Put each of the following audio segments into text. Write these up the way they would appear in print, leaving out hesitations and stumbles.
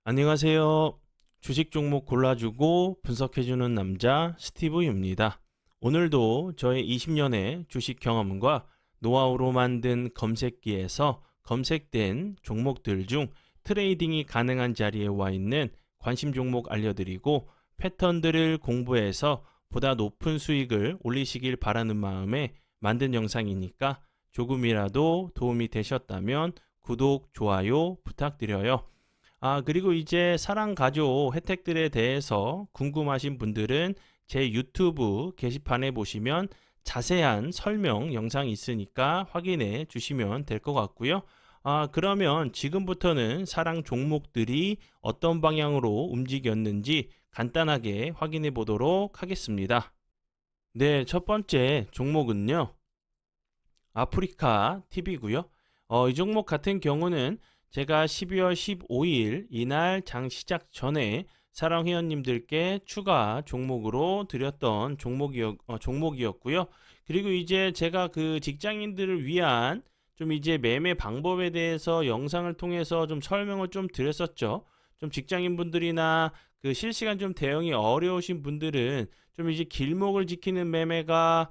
안녕하세요. 주식 종목 골라주고 분석해주는 남자 스티브입니다. 오늘도 저의 20년의 주식 경험과 노하우로 만든 검색기에서 검색된 종목들 중 트레이딩이 가능한 자리에 와 있는 관심 종목 알려드리고 패턴들을 공부해서 보다 높은 수익을 올리시길 바라는 마음에 만든 영상이니까 조금이라도 도움이 되셨다면 구독, 좋아요 부탁드려요. 그리고 이제 사랑 가족 혜택들에 대해서 궁금하신 분들은 제 유튜브 게시판에 보시면 자세한 설명 영상이 있으니까 확인해 주시면 될 것 같고요. 그러면 지금부터는 사랑 종목들이 어떤 방향으로 움직였는지 간단하게 확인해 보도록 하겠습니다. 네, 첫 번째 종목은요. 아프리카 TV고요. 이 종목 같은 경우는 제가 12월 15일 이날 장 시작 전에 사랑 회원님들께 추가 종목으로 드렸던 종목이었고요. 그리고 이제 제가 그 직장인들을 위한 좀 이제 매매 방법에 대해서 영상을 통해서 좀 설명을 좀 드렸었죠. 좀 직장인분들이나 그 실시간 좀 대응이 어려우신 분들은 좀 이제 길목을 지키는 매매가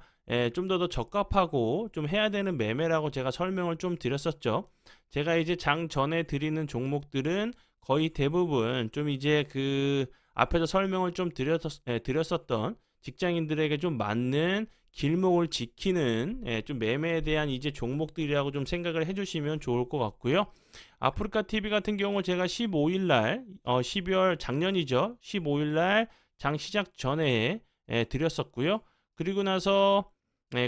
좀 더 적합하고 좀 해야 되는 매매라고 제가 설명을 좀 드렸었죠. 제가 이제 장 전에 드리는 종목들은 거의 대부분 좀 이제 그 앞에서 설명을 좀 드렸었던 직장인들에게 좀 맞는 길목을 지키는 좀 매매에 대한 이제 종목들이라고 좀 생각을 해주시면 좋을 것 같고요. 아프리카 TV 같은 경우 제가 15일 날 12월 작년이죠. 15일 날 장 시작 전에 드렸었고요. 그리고 나서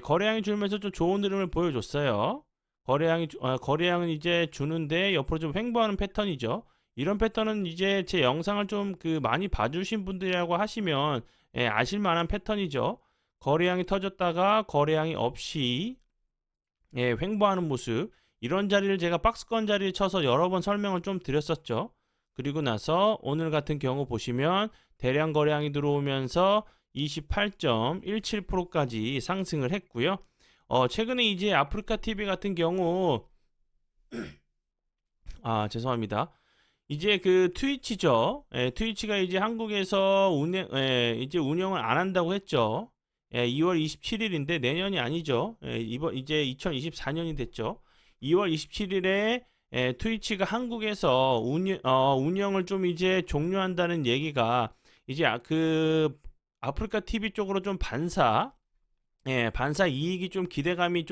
거래량이 줄면서 좀 좋은 흐름을 보여줬어요. 거래량은 이제 주는데 옆으로 좀 횡보하는 패턴이죠. 이런 패턴은 이제 제 영상을 좀 그 많이 봐주신 분들이라고 하시면 아실 만한 패턴이죠. 거래량이 터졌다가 거래량이 없이 횡보하는 모습, 이런 자리를 제가 박스권 자리를 쳐서 여러 번 설명을 좀 드렸었죠. 그리고 나서 오늘 같은 경우 보시면 대량 거래량이 들어오면서 28.17%까지 상승을 했고요. 최근에 이제 아프리카 TV 같은 경우 죄송합니다. 이제 그 트위치죠. 트위치가 이제 한국에서 이제 운영을 안 한다고 했죠. 2월 27일인데 내년이 아니죠. 이번 이제 2024년이 됐죠. 2월 27일에 트위치가 한국에서 운영을 좀 이제 종료한다는 얘기가 이제 그 아프리카 TV 쪽으로 좀 반사 이익이 좀 기대감이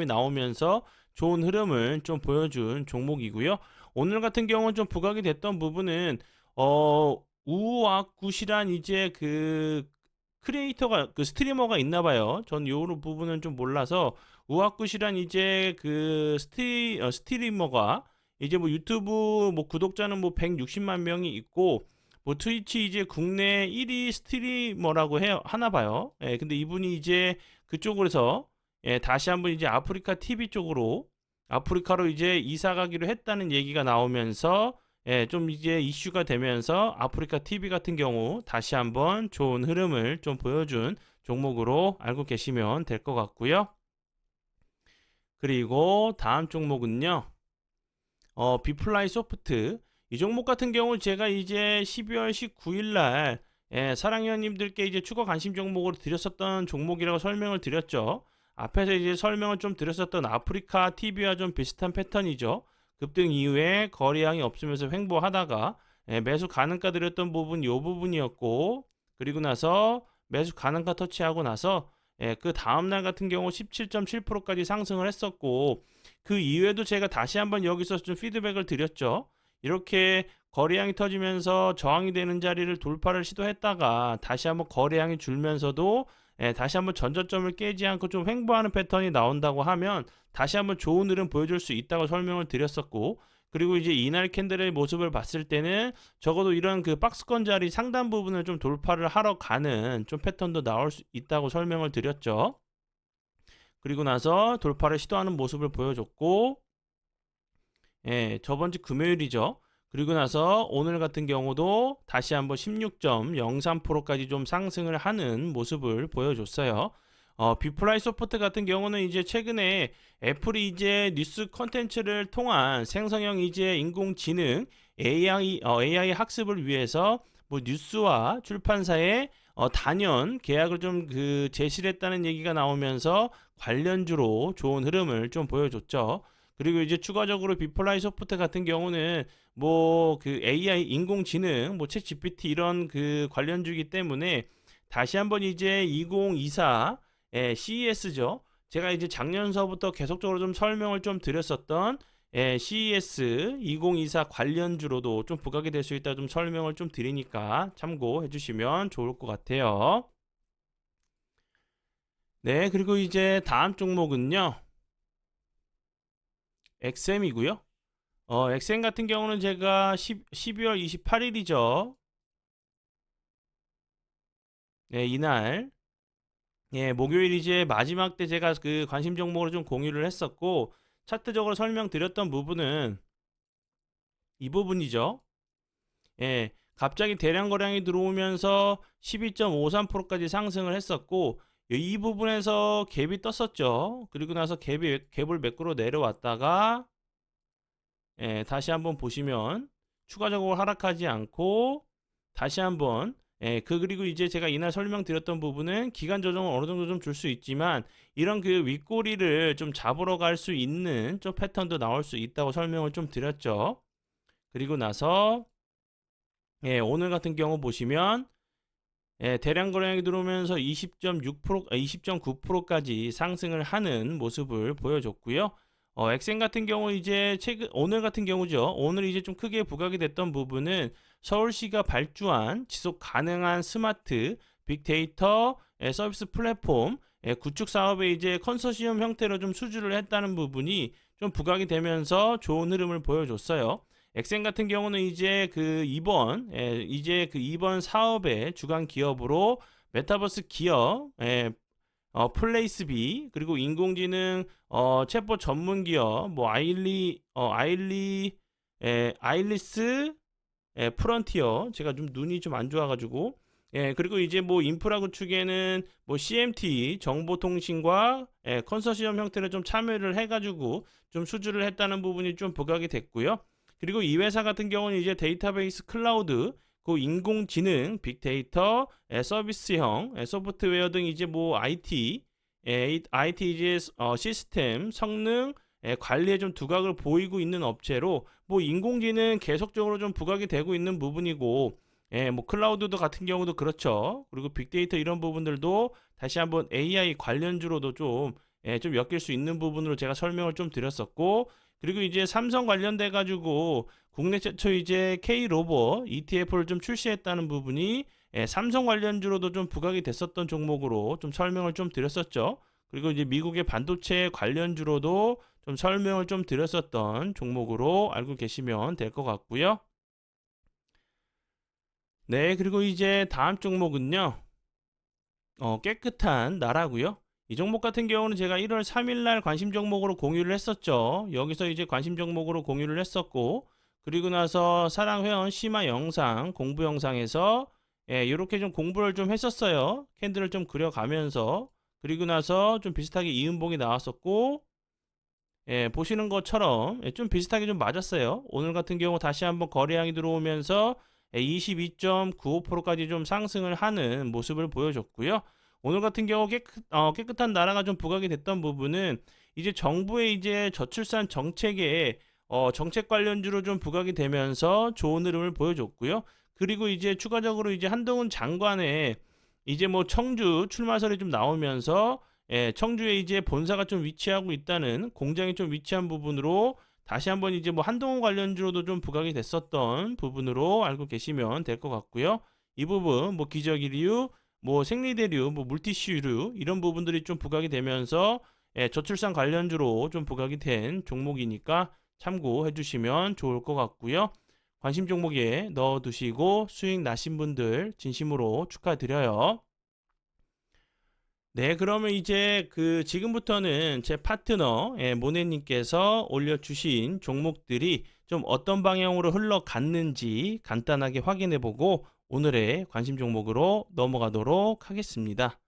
나오면서 좋은 흐름을 좀 보여준 종목이고요. 오늘 같은 경우는 좀 부각이 됐던 부분은 우와굿이란 이제 그 크리에이터가 그 스트리머가 있나 봐요. 전 요 부분은 좀 몰라서 우와굿이란 이제 그 스트리머가 이제 뭐 유튜브 뭐 구독자는 뭐 160만 명이 있고 뭐 트위치 이제 국내 1위 스트리머라고 해요 하나 봐요. 근데 이분이 이제 그쪽으로서 다시 한번 이제 아프리카 TV 쪽으로 아프리카로 이제 이사 가기로 했다는 얘기가 나오면서 좀 이제 이슈가 되면서 아프리카 TV 같은 경우 다시 한번 좋은 흐름을 좀 보여준 종목으로 알고 계시면 될 것 같고요. 그리고 다음 종목은요. 비플라이 소프트, 이 종목 같은 경우 제가 이제 12월 19일 날 사랑회원님들께 이제 추가 관심 종목으로 드렸었던 종목이라고 설명을 드렸죠. 앞에서 이제 설명을 좀 드렸었던 아프리카 TV와 좀 비슷한 패턴이죠. 급등 이후에 거래량이 없으면서 횡보하다가 매수 가능가 드렸던 부분 요 부분이었고, 그리고 나서 매수 가능가 터치하고 나서 그 다음날 같은 경우 17.7%까지 상승을 했었고, 그 이후에도 제가 다시 한번 여기서 좀 피드백을 드렸죠. 이렇게 거래량이 터지면서 저항이 되는 자리를 돌파를 시도했다가 다시 한번 거래량이 줄면서도 다시 한번 전저점을 깨지 않고 좀 횡보하는 패턴이 나온다고 하면 다시 한번 좋은 흐름 보여줄 수 있다고 설명을 드렸었고, 그리고 이제 이날 캔들의 모습을 봤을 때는 적어도 이런 그 박스권 자리 상단 부분을 좀 돌파를 하러 가는 좀 패턴도 나올 수 있다고 설명을 드렸죠. 그리고 나서 돌파를 시도하는 모습을 보여줬고, 저번 주 금요일이죠. 그리고 나서 오늘 같은 경우도 다시 한번 16.03%까지 좀 상승을 하는 모습을 보여줬어요. 비플라이 소프트 같은 경우는 이제 최근에 애플이 이제 뉴스 컨텐츠를 통한 생성형 이제 인공지능 AI 학습을 위해서 뭐 뉴스와 출판사의 단연 계약을 좀 그 제시를 했다는 얘기가 나오면서 관련주로 좋은 흐름을 좀 보여줬죠. 그리고 이제 추가적으로 비플라이 소프트 같은 경우는 뭐 그 AI 인공지능 뭐 챗 GPT 이런 그 관련주이기 때문에 다시 한번 이제 2024 CES죠. 제가 이제 작년서부터 계속적으로 좀 설명을 좀 드렸었던 CES 2024 관련주로도 좀 부각이 될 수 있다 좀 설명을 좀 드리니까 참고해 주시면 좋을 것 같아요. 네, 그리고 이제 다음 종목은요. XM이고요. XM 같은 경우는 제가 12월 28일이죠. 네, 이날 목요일 이제 마지막 때 제가 그 관심 종목으로 좀 공유를 했었고 차트적으로 설명드렸던 부분은 이 부분이죠. 갑자기 대량 거래량이 들어오면서 12.53%까지 상승을 했었고 이 부분에서 갭이 떴었죠. 그리고 나서 갭을 매꾸러 내려왔다가 다시 한번 보시면 추가적으로 하락하지 않고 다시 한번 그리고 이제 제가 이날 설명드렸던 부분은 기간 조정을 어느 정도 좀 줄 수 있지만 이런 그 윗꼬리를 좀 잡으러 갈 수 있는 좀 패턴도 나올 수 있다고 설명을 좀 드렸죠. 그리고 나서 오늘 같은 경우 보시면 대량 거래량이 들어오면서 20.6%, 20.9%까지 상승을 하는 모습을 보여줬고요. 엑센 같은 경우 이제 최근 오늘 같은 경우죠. 오늘 이제 좀 크게 부각이 됐던 부분은 서울시가 발주한 지속 가능한 스마트 빅데이터 서비스 플랫폼 구축 사업에 이제 컨소시엄 형태로 좀 수주를 했다는 부분이 좀 부각이 되면서 좋은 흐름을 보여줬어요. 엑센 같은 경우는 이제 그 이번 사업의 주간 기업으로 메타버스 기업, 플레이스비 그리고 인공지능 챗봇 전문 기업 뭐 아일리스 프런티어 제가 좀 눈이 좀 안 좋아가지고 그리고 이제 뭐 인프라 구축에는 뭐 CMT 정보통신과 컨소시엄 형태로 좀 참여를 해가지고 좀 수주를 했다는 부분이 좀 부각이 됐고요. 그리고 이 회사 같은 경우는 이제 데이터베이스 클라우드 그 인공지능 빅데이터 서비스형 소프트웨어 등 이제 뭐 IT 이제 시스템 성능 관리에 좀 두각을 보이고 있는 업체로 뭐 인공지능 계속적으로 좀 부각이 되고 있는 부분이고 뭐 클라우드도 같은 경우도 그렇죠. 그리고 빅데이터 이런 부분들도 다시 한번 AI 관련주로도 좀 엮일 수 있는 부분으로 제가 설명을 좀 드렸었고 그리고 이제 삼성 관련돼 가지고 국내 최초 이제 K 로봇 ETF를 좀 출시했다는 부분이 삼성 관련주로도 좀 부각이 됐었던 종목으로 좀 설명을 좀 드렸었죠. 그리고 이제 미국의 반도체 관련주로도 좀 설명을 좀 드렸었던 종목으로 알고 계시면 될 것 같고요. 네, 그리고 이제 다음 종목은요. 깨끗한 나라고요. 이 종목 같은 경우는 제가 1월 3일 날 관심 종목으로 공유를 했었죠. 여기서 이제 관심 종목으로 공유를 했었고 그리고 나서 사랑 회원 심화 영상 공부 영상에서 이렇게 좀 공부를 좀 했었어요. 캔들을 좀 그려가면서 그리고 나서 좀 비슷하게 이음봉이 나왔었고 보시는 것처럼 좀 비슷하게 좀 맞았어요. 오늘 같은 경우 다시 한번 거래량이 들어오면서 22.95%까지 좀 상승을 하는 모습을 보여줬고요. 오늘 같은 경우 깨끗한 나라가 좀 부각이 됐던 부분은 이제 정부의 이제 저출산 정책에 정책 관련주로 좀 부각이 되면서 좋은 흐름을 보여줬고요. 그리고 이제 추가적으로 이제 한동훈 장관의 이제 뭐 청주 출마설이 좀 나오면서 청주에 이제 본사가 좀 위치하고 있다는 공장이 좀 위치한 부분으로 다시 한번 이제 뭐 한동훈 관련주로도 좀 부각이 됐었던 부분으로 알고 계시면 될 것 같고요. 이 부분 뭐 기저귀류, 뭐 생리대류, 뭐 물티슈류 이런 부분들이 좀 부각이 되면서 저출산 관련주로 좀 부각이 된 종목이니까 참고해 주시면 좋을 것 같고요. 관심 종목에 넣어 두시고 수익 나신 분들 진심으로 축하드려요. 네, 그러면 이제 그 지금부터는 제 파트너 모네님께서 올려주신 종목들이 좀 어떤 방향으로 흘러갔는지 간단하게 확인해 보고 오늘의 관심 종목으로 넘어가도록 하겠습니다.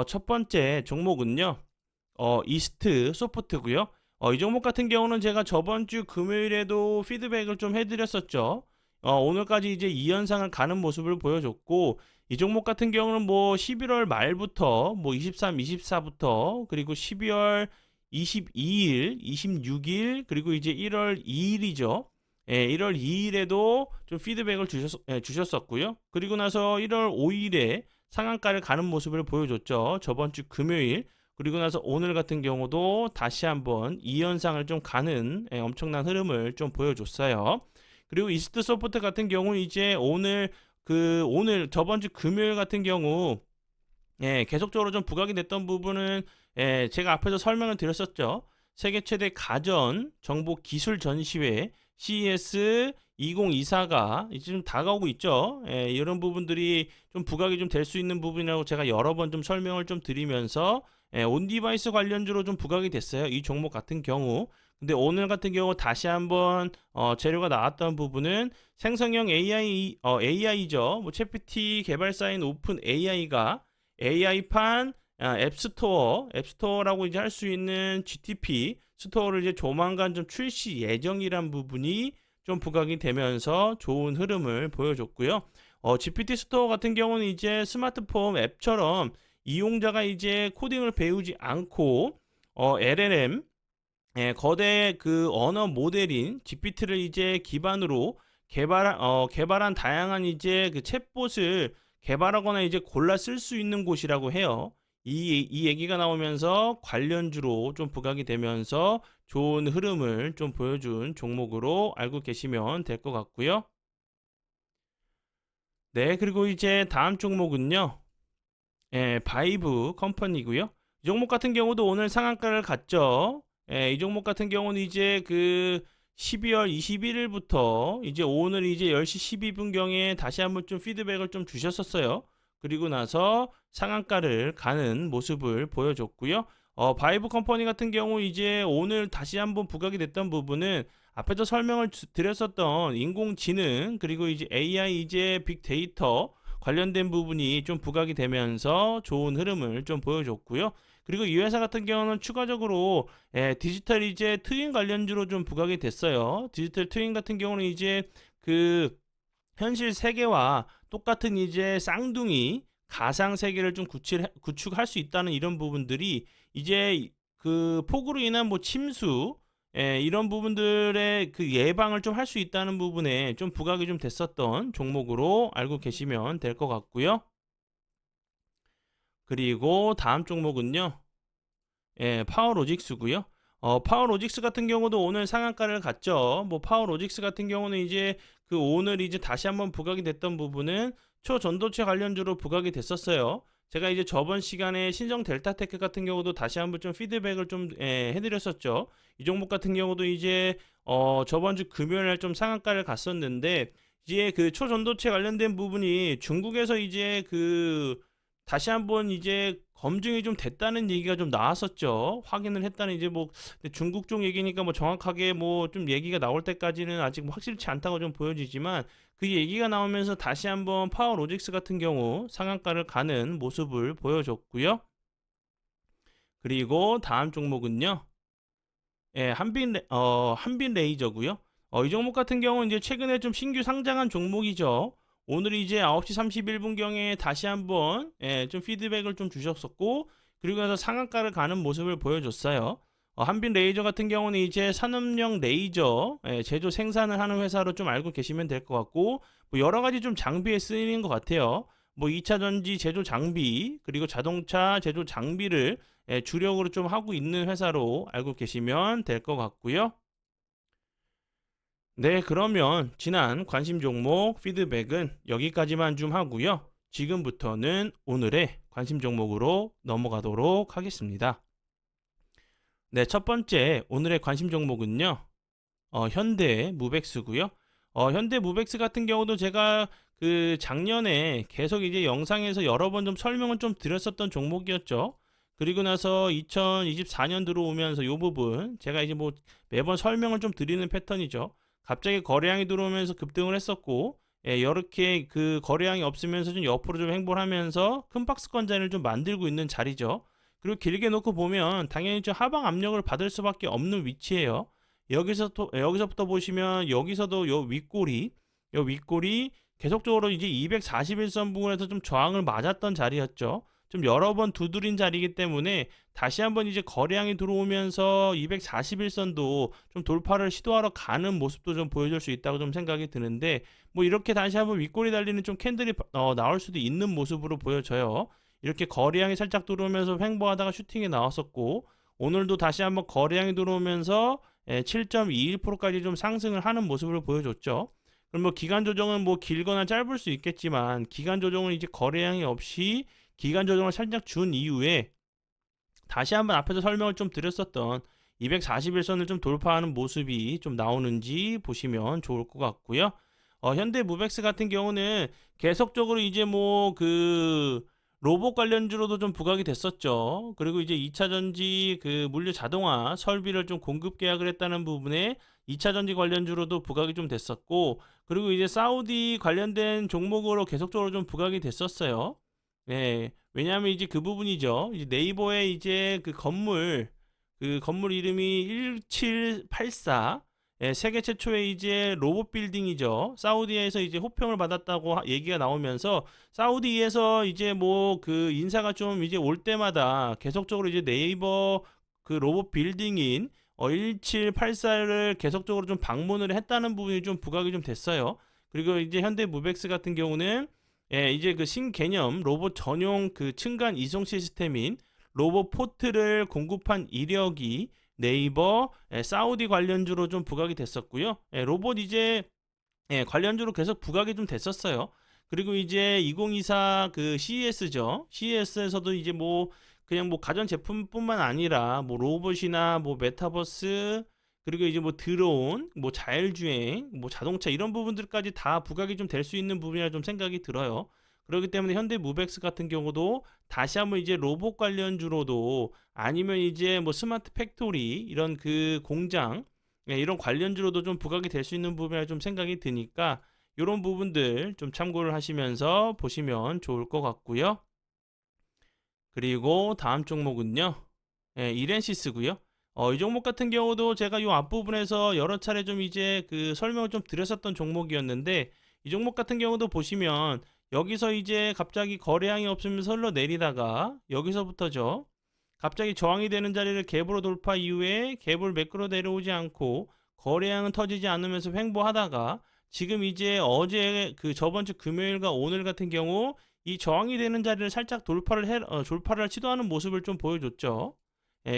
첫 번째 종목은요. 이스트 소프트고요. 이 종목 같은 경우는 제가 저번 주 금요일에도 피드백을 좀 해드렸었죠. 오늘까지 이제 2연상을 가는 모습을 보여줬고, 이 종목 같은 경우는 뭐 11월 말부터 뭐 23, 24부터 그리고 12월 22일, 26일 그리고 이제 1월 2일이죠. 예, 1월 2일에도 좀 피드백을 주셨었고요. 그리고 나서 1월 5일에 상한가를 가는 모습을 보여줬죠. 저번 주 금요일. 그리고 나서 오늘 같은 경우도 다시 한번 이 현상을 좀 가는 엄청난 흐름을 좀 보여줬어요. 그리고 이스트 소프트 같은 경우 이제 오늘 저번 주 금요일 같은 경우 계속적으로 좀 부각이 됐던 부분은 제가 앞에서 설명을 드렸었죠. 세계 최대 가전 정보 기술 전시회 CES 2024가 이제 좀 다가오고 있죠. 이런 부분들이 좀 부각이 좀 될 수 있는 부분이라고 제가 여러 번 좀 설명을 좀 드리면서 온디바이스 관련주로 좀 부각이 됐어요. 이 종목 같은 경우. 근데 오늘 같은 경우 다시 한번 재료가 나왔던 부분은 생성형 AI죠. 뭐 챗GPT 개발사인 오픈 AI가 AI판 앱스토어라고 이제 할 수 있는 GTP 스토어를 이제 조만간 좀 출시 예정이란 부분이 좀 부각이 되면서 좋은 흐름을 보여줬고요. GPT 스토어 같은 경우는 이제 스마트폰 앱처럼 이용자가 이제 코딩을 배우지 않고 LLM 거대 그 언어 모델인 GPT를 이제 기반으로 개발한 다양한 이제 그 챗봇을 개발하거나 이제 골라 쓸 수 있는 곳이라고 해요. 이 얘기가 나오면서 관련주로 좀 부각이 되면서 좋은 흐름을 좀 보여준 종목으로 알고 계시면 될 것 같고요. 네, 그리고 이제 다음 종목은요. 바이브 컴퍼니고요. 이 종목 같은 경우도 오늘 상한가를 갔죠. 이 종목 같은 경우는 이제 그 12월 21일부터 이제 오늘 이제 10시 12분경에 다시 한번 좀 피드백을 좀 주셨었어요. 그리고 나서 상한가를 가는 모습을 보여줬고요. 바이브 컴퍼니 같은 경우 이제 오늘 다시 한번 부각이 됐던 부분은 앞에서 설명을 드렸었던 인공지능 그리고 이제 AI 이제 빅데이터 관련된 부분이 좀 부각이 되면서 좋은 흐름을 좀 보여줬고요. 그리고 이 회사 같은 경우는 추가적으로 디지털 이제 트윈 관련주로 좀 부각이 됐어요. 디지털 트윈 같은 경우는 이제 그 현실 세계와 똑같은 이제 쌍둥이 가상 세계를 좀 구축할 수 있다는 이런 부분들이 이제 그 폭우로 인한 뭐 침수 이런 부분들의 그 예방을 좀 할 수 있다는 부분에 좀 부각이 좀 됐었던 종목으로 알고 계시면 될 것 같고요. 그리고 다음 종목은요. 파워로직스고요. 파워로직스 같은 경우도 오늘 상한가를 갔죠. 뭐 파워로직스 같은 경우는 이제 그 오늘 이제 다시 한번 부각이 됐던 부분은 초전도체 관련주로 부각이 됐었어요. 제가 이제 저번 시간에 신성 델타테크 같은 경우도 다시 한번 좀 피드백을 좀 해드렸었죠. 이 종목 같은 경우도 이제 저번 주 금요일 날 좀 상한가를 갔었는데 이제 그 초전도체 관련된 부분이 중국에서 이제 그 다시 한번 이제 검증이 좀 됐다는 얘기가 좀 나왔었죠. 확인을 했다는 이제 뭐 중국 쪽 얘기니까 뭐 정확하게 뭐 좀 얘기가 나올 때까지는 아직 뭐 확실치 않다고 좀 보여지지만 그 얘기가 나오면서 다시 한번 파워로직스 같은 경우 상한가를 가는 모습을 보여줬고요. 그리고 다음 종목은요. 한빈 레이저고요. 이 종목 같은 경우는 이제 최근에 좀 신규 상장한 종목이죠. 오늘 이제 9시 31분경에 다시 한번 좀 피드백을 좀 주셨었고 그리고 나서 상한가를 가는 모습을 보여줬어요. 한빈 레이저 같은 경우는 이제 산업용 레이저 제조 생산을 하는 회사로 좀 알고 계시면 될 것 같고 뭐 여러 가지 좀 장비에 쓰이는 것 같아요. 뭐 2차 전지 제조 장비 그리고 자동차 제조 장비를 주력으로 좀 하고 있는 회사로 알고 계시면 될 것 같고요. 네, 그러면 지난 관심 종목 피드백은 여기까지만 좀 하고요. 지금부터는 오늘의 관심 종목으로 넘어가도록 하겠습니다. 네, 첫 번째 오늘의 관심 종목은요. 현대 무벡스고요. 현대 무벡스 같은 경우도 제가 그 작년에 계속 이제 영상에서 여러 번 좀 설명을 좀 드렸었던 종목이었죠. 그리고 나서 2024년 들어오면서 이 부분 제가 이제 뭐 매번 설명을 좀 드리는 패턴이죠. 갑자기 거래량이 들어오면서 급등을 했었고 이렇게 그 거래량이 없으면서 좀 옆으로 좀 횡보하면서 큰 박스권 자리를 좀 만들고 있는 자리죠. 그리고 길게 놓고 보면 당연히 좀 하방 압력을 받을 수밖에 없는 위치예요. 여기서부터 보시면 여기서도 요 윗골이 계속적으로 이제 241선 부근에서 좀 저항을 맞았던 자리였죠. 좀 여러 번 두드린 자리이기 때문에 다시 한번 이제 거래량이 들어오면서 241선도 좀 돌파를 시도하러 가는 모습도 좀 보여줄 수 있다고 좀 생각이 드는데, 뭐 이렇게 다시 한번 윗골이 달리는 좀 캔들이 나올 수도 있는 모습으로 보여져요. 이렇게 거래량이 살짝 들어오면서 횡보하다가 슈팅이 나왔었고, 오늘도 다시 한번 거래량이 들어오면서 7.21%까지 좀 상승을 하는 모습을 보여줬죠. 그럼 뭐 기간 조정은 뭐 길거나 짧을 수 있겠지만, 기간 조정은 이제 거래량이 없이 기간 조정을 살짝 준 이후에 다시 한번 앞에서 설명을 좀 드렸었던 241선을 좀 돌파하는 모습이 좀 나오는지 보시면 좋을 것 같고요. 현대무벡스 같은 경우는 계속적으로 이제 뭐 그 로봇 관련주로도 좀 부각이 됐었죠. 그리고 이제 2차 전지 그 물류 자동화 설비를 좀 공급 계약을 했다는 부분에 2차 전지 관련주로도 부각이 좀 됐었고, 그리고 이제 사우디 관련된 종목으로 계속적으로 좀 부각이 됐었어요. 네, 왜냐하면 이제 그 부분이죠. 이제 네이버에 이제 그 건물 이름이 1784, 세계 최초의 이제 로봇 빌딩이죠. 사우디에서 이제 호평을 받았다고 얘기가 나오면서, 사우디에서 이제 뭐 그 인사가 좀 이제 올 때마다 계속적으로 이제 네이버 그 로봇 빌딩인 1784를 계속적으로 좀 방문을 했다는 부분이 좀 부각이 좀 됐어요. 그리고 이제 현대무벡스 같은 경우는 이제 그 신개념 로봇 전용 그 층간 이송 시스템인 로봇 포트를 공급한 이력이 네이버, 사우디 관련주로 좀 부각이 됐었고요. 로봇 이제 관련주로 계속 부각이 좀 됐었어요. 그리고 이제 2024 그 CES죠. CES에서도 이제 뭐 그냥 뭐 가전 제품뿐만 아니라 뭐 로봇이나 뭐 메타버스, 그리고 이제 뭐 드론, 뭐 자율주행, 뭐 자동차 이런 부분들까지 다 부각이 좀 될 수 있는 부분이라 좀 생각이 들어요. 그렇기 때문에 현대무벡스 같은 경우도 다시 한번 이제 로봇 관련주로도, 아니면 이제 뭐 스마트 팩토리 이런 그 공장, 이런 관련주로도 좀 부각이 될 수 있는 부분이라 좀 생각이 드니까 이런 부분들 좀 참고를 하시면서 보시면 좋을 것 같고요. 그리고 다음 종목은요, 이렌시스고요. 이 종목 같은 경우도 제가 이 앞부분에서 여러 차례 좀 이제 그 설명을 좀 드렸었던 종목이었는데, 이 종목 같은 경우도 보시면 여기서 이제 갑자기 거래량이 없으면서 흘러내리다가 여기서부터죠. 갑자기 저항이 되는 자리를 갭으로 돌파 이후에 갭을 매끄러 내려오지 않고 거래량은 터지지 않으면서 횡보하다가, 지금 이제 어제 그 저번 주 금요일과 오늘 같은 경우 이 저항이 되는 자리를 살짝 돌파를 시도하는 모습을 좀 보여줬죠.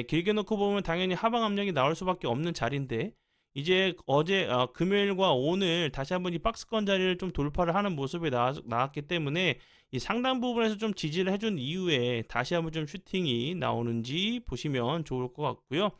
길게 놓고 보면 당연히 하방 압력이 나올 수밖에 없는 자리인데, 이제 어제 금요일과 오늘 다시 한번 이 박스권 자리를 좀 돌파를 하는 모습이 나왔기 때문에 이 상당 부분에서 좀 지지를 해준 이후에 다시 한번 좀 슈팅이 나오는지 보시면 좋을 것 같고요.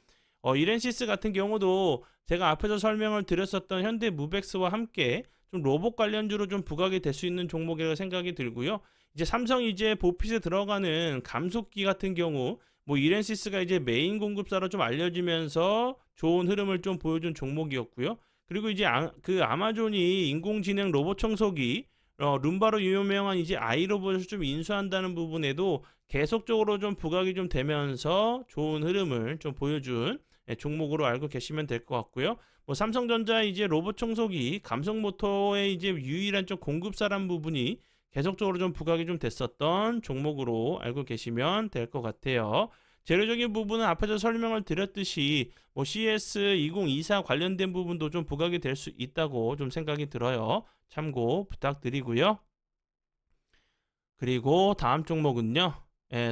이렌시스 같은 경우도 제가 앞에서 설명을 드렸었던 현대무벡스와 함께 좀 로봇 관련주로 좀 부각이 될 수 있는 종목이라고 생각이 들고요. 이제 삼성이 이제 보핏에 들어가는 감속기 같은 경우, 뭐 이렌시스가 이제 메인 공급사로 좀 알려지면서 좋은 흐름을 좀 보여준 종목이었고요. 그리고 이제 그 아마존이 인공지능 로봇 청소기 룸바로 유명한 이제 아이로봇을 좀 인수한다는 부분에도 계속적으로 좀 부각이 좀 되면서 좋은 흐름을 좀 보여준 종목으로 알고 계시면 될 것 같고요. 뭐 삼성전자 이제 로봇 청소기 감속 모터의 이제 유일한 좀 공급사란 부분이 계속적으로 좀 부각이 좀 됐었던 종목으로 알고 계시면 될 것 같아요. 재료적인 부분은 앞에서 설명을 드렸듯이 뭐 CS 2024 관련된 부분도 좀 부각이 될 수 있다고 좀 생각이 들어요. 참고 부탁드리고요. 그리고 다음 종목은요,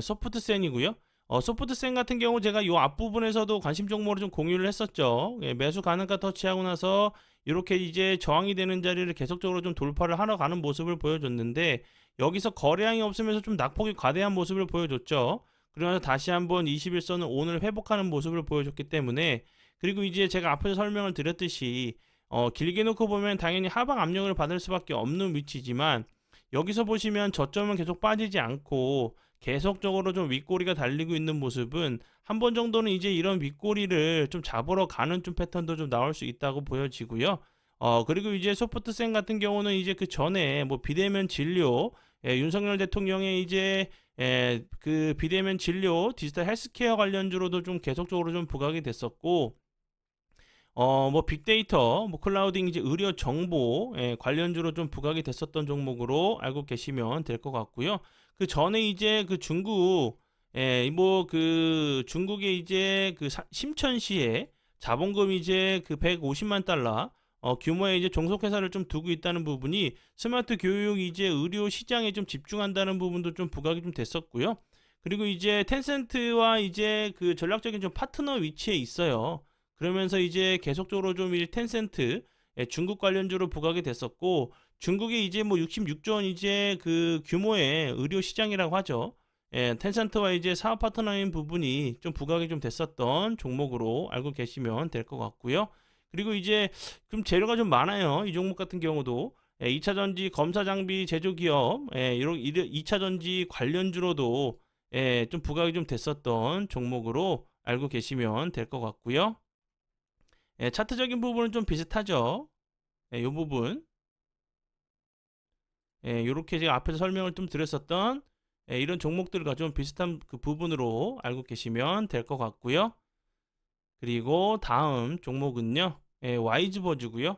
소프트센이고요. 소프트센 같은 경우 제가 이 앞부분에서도 관심 종목으로 좀 공유를 했었죠. 매수 가능가 터치하고 나서 이렇게 이제 저항이 되는 자리를 계속적으로 좀 돌파를 하러 가는 모습을 보여줬는데, 여기서 거래량이 없으면서 좀 낙폭이 과대한 모습을 보여줬죠. 그러면서 다시 한번 21선을 오늘 회복하는 모습을 보여줬기 때문에, 그리고 이제 제가 앞에서 설명을 드렸듯이 길게 놓고 보면 당연히 하방 압력을 받을 수밖에 없는 위치지만, 여기서 보시면 저점은 계속 빠지지 않고 계속적으로 좀 윗꼬리가 달리고 있는 모습은 한 번 정도는 이제 이런 윗꼬리를 좀 잡으러 가는 좀 패턴도 좀 나올 수 있다고 보여지고요. 그리고 이제 소프트센 같은 경우는 이제 그 전에 뭐 비대면 진료, 윤석열 대통령의 이제 그 비대면 진료 디지털 헬스케어 관련주로도 좀 계속적으로 좀 부각이 됐었고, 뭐 빅데이터, 뭐 클라우딩 이제 의료 정보 관련주로 좀 부각이 됐었던 종목으로 알고 계시면 될 것 같고요. 그 전에 이제 그 중국, 뭐 그 중국의 이제 그 심천시에 자본금 이제 그 150만 달러 규모의 이제 종속회사를 좀 두고 있다는 부분이 스마트 교육 이제 의료 시장에 좀 집중한다는 부분도 좀 부각이 좀 됐었고요. 그리고 이제 텐센트와 이제 그 전략적인 좀 파트너 위치에 있어요. 그러면서 이제 계속적으로 좀 이 텐센트 중국 관련주로 부각이 됐었고, 중국이 이제 뭐 66조 원 이제 그 규모의 의료 시장이라고 하죠. 텐센트와 이제 사업 파트너인 부분이 좀 부각이 좀 됐었던 종목으로 알고 계시면 될 것 같고요. 그리고 이제 좀 재료가 좀 많아요. 이 종목 같은 경우도 2차 전지 검사 장비 제조 기업, 이런 2차 전지 관련주로도 좀 부각이 좀 됐었던 종목으로 알고 계시면 될 것 같고요. 차트적인 부분은 좀 비슷하죠. 이 부분, 이렇게 제가 앞에서 설명을 좀 드렸었던 이런 종목들과 좀 비슷한 그 부분으로 알고 계시면 될 것 같고요. 그리고 다음 종목은요, 와이즈버즈고요.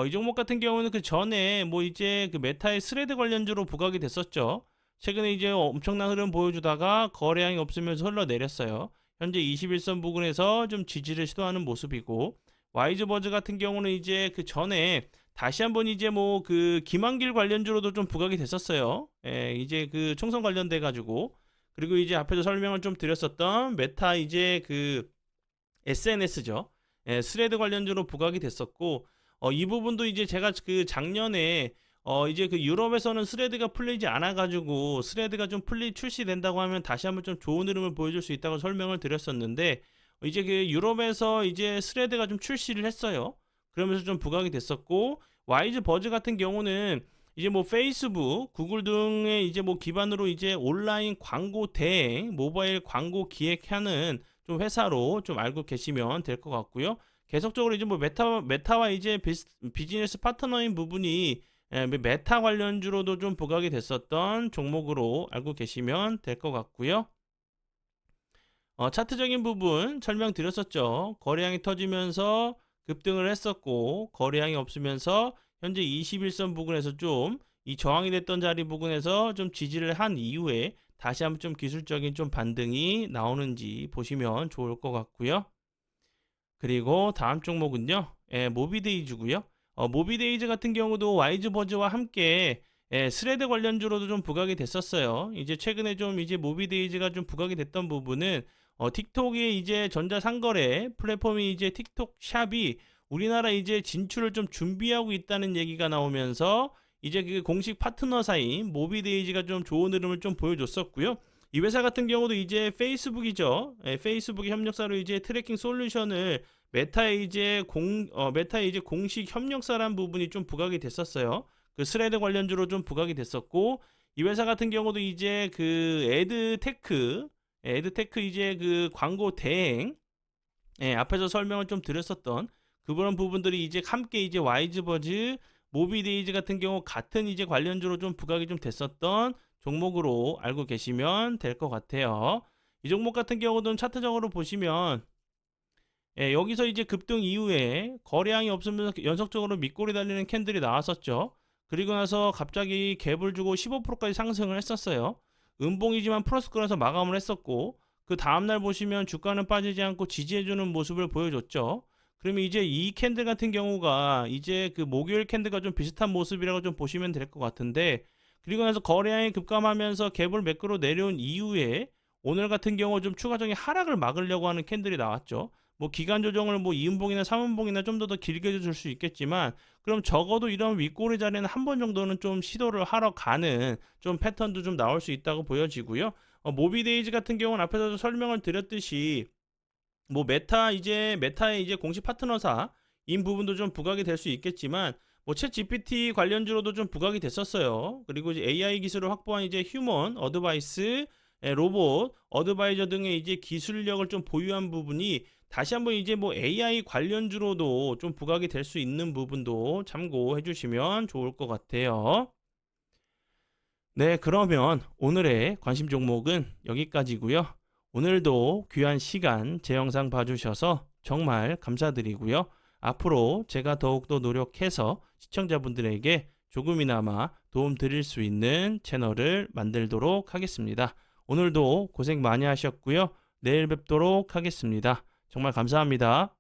이 종목 같은 경우는 그 전에 뭐 이제 그 메타의 스레드 관련주로 부각이 됐었죠. 최근에 이제 엄청난 흐름 보여주다가 거래량이 없으면서 흘러내렸어요. 현재 21선 부근에서 좀 지지를 시도하는 모습이고, 와이즈버즈 같은 경우는 이제 그 전에 다시 한번 이제 뭐 그 김한길 관련주로도 좀 부각이 됐었어요. 이제 그 총선 관련돼 가지고, 그리고 이제 앞에서 설명을 좀 드렸었던 메타 이제 그 SNS죠. 스레드 관련주로 부각이 됐었고, 이 부분도 이제 제가 그 작년에 이제 그 유럽에서는 스레드가 풀리지 않아 가지고 스레드가 좀 출시된다고 하면 다시 한번 좀 좋은 흐름을 보여줄 수 있다고 설명을 드렸었는데, 이제 그 유럽에서 이제 스레드가 좀 출시를 했어요. 그러면서 좀 부각이 됐었고, 와이즈 버즈 같은 경우는 이제 뭐 페이스북, 구글 등의 이제 뭐 기반으로 이제 온라인 광고 대행, 모바일 광고 기획하는 좀 회사로 좀 알고 계시면 될 것 같고요. 계속적으로 이제 뭐 메타와 이제 비즈니스 파트너인 부분이 메타 관련주로도 좀 부각이 됐었던 종목으로 알고 계시면 될 것 같고요. 차트적인 부분 설명드렸었죠. 거래량이 터지면서 급등을 했었고, 거래량이 없으면서 현재 21선 부근에서 좀 이 저항이 됐던 자리 부근에서 좀 지지를 한 이후에 다시 한번 좀 기술적인 좀 반등이 나오는지 보시면 좋을 것 같고요. 그리고 다음 종목은요, 모비데이즈고요. 모비데이즈 같은 경우도 와이즈버즈와 함께 스레드 관련주로도 좀 부각이 됐었어요. 이제 최근에 좀 이제 모비데이즈가 좀 부각이 됐던 부분은 틱톡의 이제 전자상거래 플랫폼이 이제 틱톡 샵이 우리나라 이제 진출을 좀 준비하고 있다는 얘기가 나오면서 이제 그 공식 파트너사인 모비데이즈가 좀 좋은 흐름을 좀 보여줬었고요. 이 회사 같은 경우도 이제 페이스북이죠. 페이스북의 협력사로 이제 트래킹 솔루션을 메타의 이제 공식 협력사란 부분이 좀 부각이 됐었어요. 그 스레드 관련주로 좀 부각이 됐었고, 이 회사 같은 경우도 이제 그 에드테크 이제 그 광고 대행, 앞에서 설명을 좀 드렸었던 그런 부분들이 이제 함께 이제 와이즈버즈, 모비데이즈 같은 경우 같은 이제 관련주로 좀 부각이 좀 됐었던 종목으로 알고 계시면 될 것 같아요. 이 종목 같은 경우는 차트적으로 보시면 여기서 이제 급등 이후에 거래량이 없으면서 연속적으로 밑꼬리 달리는 캔들이 나왔었죠. 그리고 나서 갑자기 갭을 주고 15%까지 상승을 했었어요. 음봉이지만 플러스권에서 마감을 했었고, 그 다음날 보시면 주가는 빠지지 않고 지지해주는 모습을 보여줬죠. 그러면 이제 이 캔들 같은 경우가 이제 그 목요일 캔들과 좀 비슷한 모습이라고 좀 보시면 될 것 같은데, 그리고 나서 거래량이 급감하면서 갭을 매끄러 내려온 이후에 오늘 같은 경우 좀 추가적인 하락을 막으려고 하는 캔들이 나왔죠. 뭐 기간 조정을 뭐 2음봉이나 3음봉이나 좀 더 길게 줄 수 있겠지만, 그럼 적어도 이런 윗꼬리 자리는 한 번 정도는 좀 시도를 하러 가는 좀 패턴도 좀 나올 수 있다고 보여지고요. 모비데이즈 같은 경우는 앞에서도 설명을 드렸듯이 뭐 메타의 이제 공식 파트너사인 부분도 좀 부각이 될 수 있겠지만, 뭐 챗 GPT 관련주로도 좀 부각이 됐었어요. 그리고 이제 AI 기술을 확보한 이제 휴먼 어드바이스, 로봇 어드바이저 등의 이제 기술력을 좀 보유한 부분이 다시 한번 이제 뭐 AI 관련주로도 좀 부각이 될 수 있는 부분도 참고해 주시면 좋을 것 같아요. 네, 그러면 오늘의 관심 종목은 여기까지고요. 오늘도 귀한 시간 제 영상 봐주셔서 정말 감사드리고요. 앞으로 제가 더욱더 노력해서 시청자분들에게 조금이나마 도움 드릴 수 있는 채널을 만들도록 하겠습니다. 오늘도 고생 많이 하셨고요. 내일 뵙도록 하겠습니다. 정말 감사합니다.